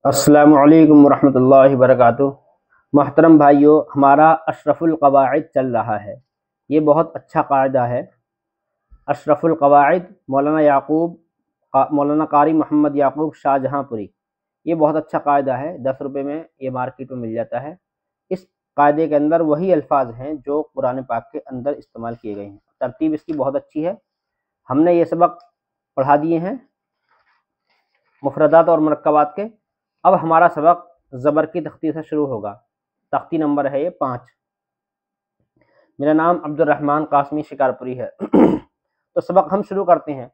अस्सलामु अलैकुम वरहमतुल्लाहि वबरकातुहू। मोहतरम भाइयों, हमारा अशरफुल क़वाइद चल रहा है। ये बहुत अच्छा कायदा है। अशरफुल क़वाइद मौलाना कारी मोहम्मद याकूब शाहजहाँपुरी। ये बहुत अच्छा कायदा है, 10 रुपये में ये मार्केट में मिल जाता है। इस कायदे के अंदर वही अल्फाज हैं जो कुरान पाक के अंदर इस्तेमाल किए गए हैं। तरतीब इसकी बहुत अच्छी है। हमने ये सबक पढ़ा दिए हैं मुफरदात और मुरक्कबात के। अब हमारा सबक ज़बर की तख्ती से शुरू होगा। तख्ती नंबर है ये 5। मेरा नाम अब्दुर्रहमान कासमी शिकारपुरी है। तो सबक हम शुरू करते हैं।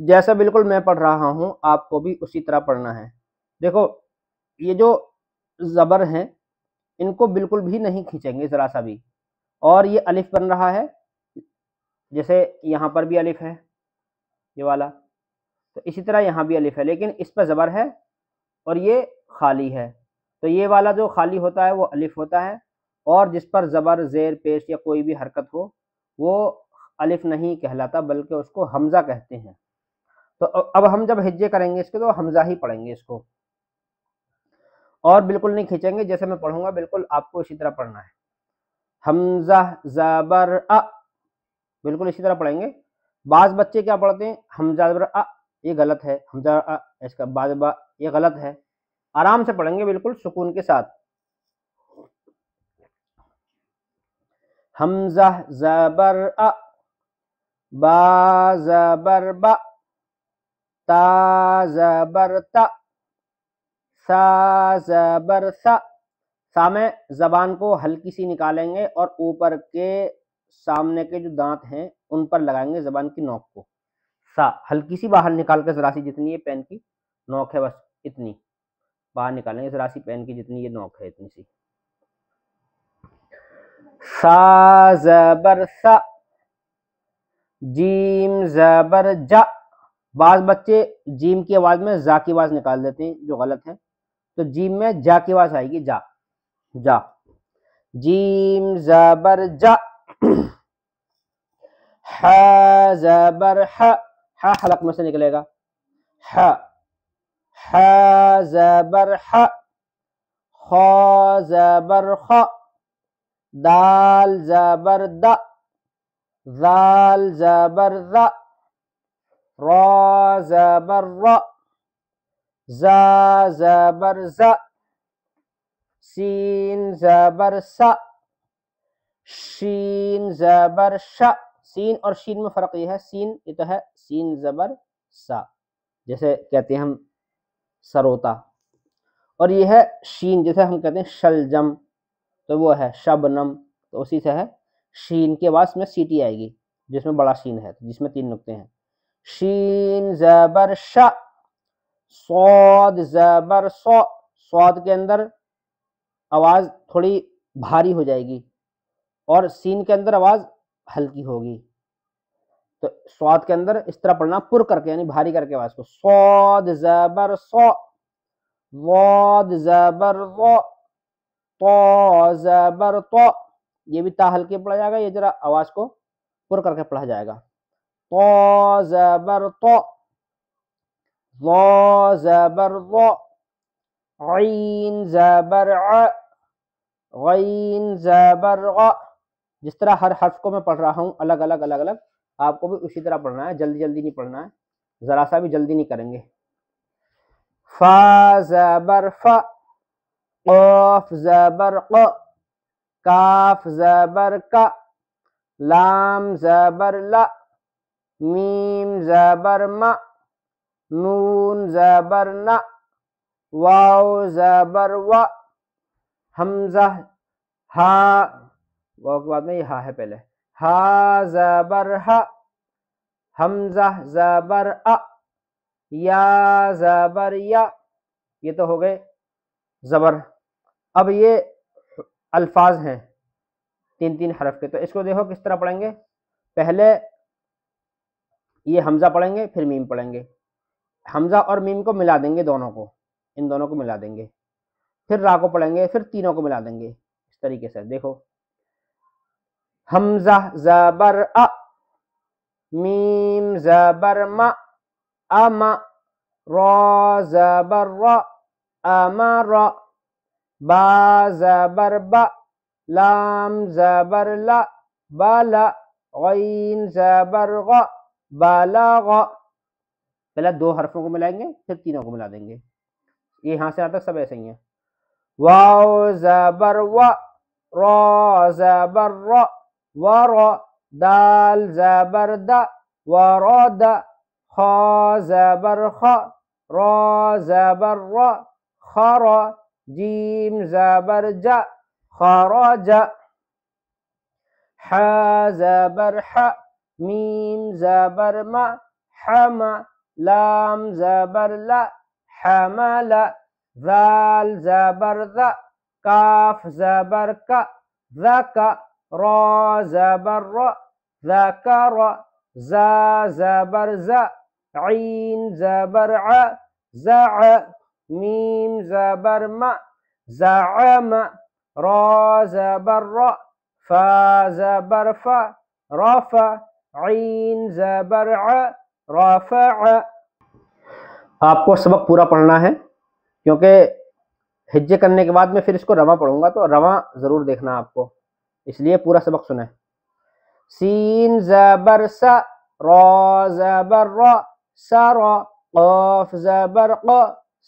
जैसा बिल्कुल मैं पढ़ रहा हूँ आपको भी उसी तरह पढ़ना है। देखो, ये जो ज़बर हैं इनको बिल्कुल भी नहीं खींचेंगे ज़रा सा भी। और ये अलिफ बन रहा है, जैसे यहाँ पर भी अलिफ है ये वाला, तो इसी तरह यहाँ भी अलिफ है, लेकिन इस पर ज़बर है और ये खाली है। तो ये वाला जो खाली होता है वो अलिफ होता है, और जिस पर ज़बर, ज़ेर, पेश या कोई भी हरकत हो वो अलिफ नहीं कहलाता, बल्कि उसको हमज़ा कहते हैं। तो अब हम जब हिज्जे करेंगे इसके तो हमज़ा ही पढ़ेंगे इसको, और बिल्कुल नहीं खींचेंगे। जैसे मैं पढ़ूंगा बिल्कुल आपको इसी तरह पढ़ना है। हमज़ा ज़बर अ, बिल्कुल इसी तरह पढ़ेंगे। बाज़ बच्चे क्या पढ़ते हैं, हमज़ा ज़बर अ, ये गलत है। हमज़ा अ, इसका बाज़ बा, ये गलत है। आराम से पढ़ेंगे बिल्कुल सुकून के साथ। हमज़ा ज़बर अ, बा ज़बर बा, ता ज़बर ता, सा ज़बर सा। सा में ज़बान को हल्की सी निकालेंगे और ऊपर के सामने के जो दांत हैं उन पर लगाएंगे ज़बान की नोक को। सा हल्की सी बाहर निकाल कर, ज़रा सी, जितनी ये पेन की नोक है बस इतनी बाहर निकालेंगे, ज़रा सी पेन की जितनी ये नोक है इतनी सी। सा ज़बर सा, जीम ज़बर जा। बाज़ बच्चे जीम की आवाज़ में जा की आवाज़ निकाल देते हैं, जो गलत है। तो जीम में जा की आवाज़ आएगी, जा जा। जीम ज़बर जा। ह ज़बर ह, हलक में से निकलेगा ह। ह ज़बर ह, ख ज़बर ख, दाल ज़बर द, ज़ाल ज़बर ज़, रा ज़बर र, ज़ा ज़बर ज़, सीन ज़बर स, शीन ज़बर श। सीन और शीन में फ़र्क ये है, सीन ये तो है सीन ज़बर सा, जैसे कहते हैं हम सरोता, और ये है शीन, जैसे हम कहते हैं शलजम, तो वो है शबनम। तो उसी से है शीन के बाद में सीटी आएगी जिसमें बड़ा शीन है, जिसमें 3 नुक्ते हैं। शीन ज़बर श, सौद ज़बर सौ। सौद के अंदर आवाज़ थोड़ी भारी हो जाएगी और सीन के अंदर आवाज़ हल्की होगी। तो स्वाद के अंदर इस तरह पढ़ना, पुर करके यानी भारी करके आवाज़ को। सौद ज़बर सौ, वाद ज़बर व, तो ज़बर तो। ये भी ता हल्के पढ़ा जाएगा, ये जरा आवाज़ को पुर करके पढ़ा जाएगा। तो ज़बर तो, ज़ ज़बर ज़, ग़ीन ज़बर अ, ग़ीन ज़बर ग़। जिस तरह हर हर्फ को मैं पढ़ रहा हूँ अलग अलग आपको भी उसी तरह पढ़ना है। जल्दी जल्दी नहीं पढ़ना है, ज़रा सा भी जल्दी नहीं करेंगे। फ़ा ज़बर फ़, क़ाफ़ ज़बर क़, काफ ज़बर का, लाम ज़बर ला, मीम ज़बर मा, नून ज़बर ना, वाव ज़बर वा, हमज़ा हा, वाव के बाद में ये हा है पहले, हा ज़बर हा, हमज़ा ज़बर अ, या ज़बर या। ये तो हो गए ज़बर। अब ये अल्फाज हैं 3-3 हरफ के, तो इसको देखो किस तरह पढ़ेंगे। पहले ये हमज़ा पढ़ेंगे, फिर मीम पढ़ेंगे। हमज़ा और मीम को मिला देंगे, दोनों को, इन दोनों को मिला देंगे। फिर रा को पढ़ेंगे, फिर तीनों को मिला देंगे। इस तरीके से देखो, हमज़ा ज़बर अ, मीम ज़बर मा, अमा, रा ज़बर रा, امر، با زبر با، لام زبر لا، بالا، غین زبر غ، بالغ. پہلے دو حرفوں کو ملائیں گے پھر تینوں کو ملا دیں گے. یہ یہاں سے یہاں تک سب ایسے ہی ہیں. واو زبر و، را زبر را، ور، دال زبر دا، ورد، خا زبر خا، را زبر را، خر، جیم زبر جا، خرج. ح زبر ح، میم زبر ما، حم، لام زبر لا، حمل، ذال زبر ذا، کاف زبر کا، ذک، را زبر را، ذکر، زا زبر زا، عین زبر ع، زع، میم زبر ما، زعم، را زبر را، فا زبر فا، رفع، عین زبر ع، رفع. آپ کو سبق پورا پڑھنا ہے کیونکہ ہجے کرنے کے بعد میں پھر اس کو رواں پڑھوں گا تو رواں ضرور دیکھنا آپ کو، اس لیے پورا سبق سنیں. سین زبر سا، را زبر را، سرا، قاف زبر قا،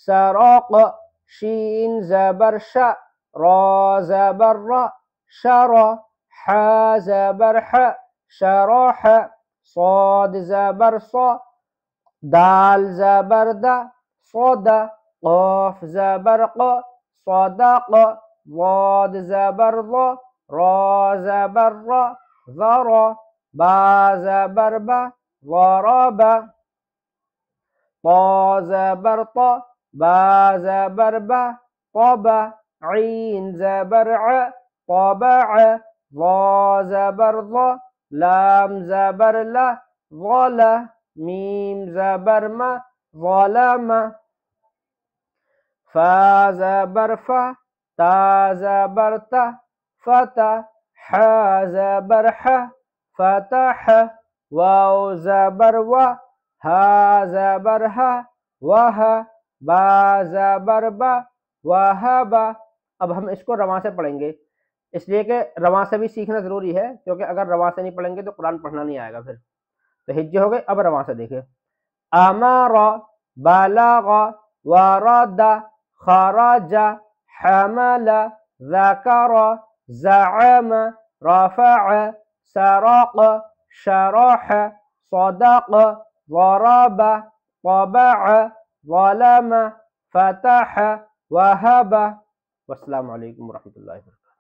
سراق، شین زبر شا، را زبر را، شرا، ح زبر ح، شرح، صاد زبر صا، دال زبر دا، صدا، قاف زبر قا، صدق، ضاد زبر ضا، را زبر را، ذرا، با زبر با، ضرب، طا زبر طا، با زبر با، طبع، عین زبر ع، طبع، ضا زبر ضا، لام زبر لا، ظلا، میم زبر ما، ظلم، فا زبر فا، تا زبر تا، فتح، ح زبر ح، فتح، واو زبر و، ہا زبر ہ، وہ، با زبر با، وہب. اب ہم اس کو رواں سے پڑھیں گے، اس لیے کہ رواں سے بھی سیکھنا ضروری ہے کیونکہ اگر رواں سے نہیں پڑھیں گے تو قرآن پڑھنا نہیں آئے گا. پھر تو ہجے ہو گئے. اب رواں سے دیکھیں. امر، بلغ، ورد، خرج، حمل، ذکر، زعم، رفع، سرق، شرح، صدق، ضرب، طبع، ظلم، فتح، وهب. والسلام علیکم ورحمۃ اللہ وبرکاتہ.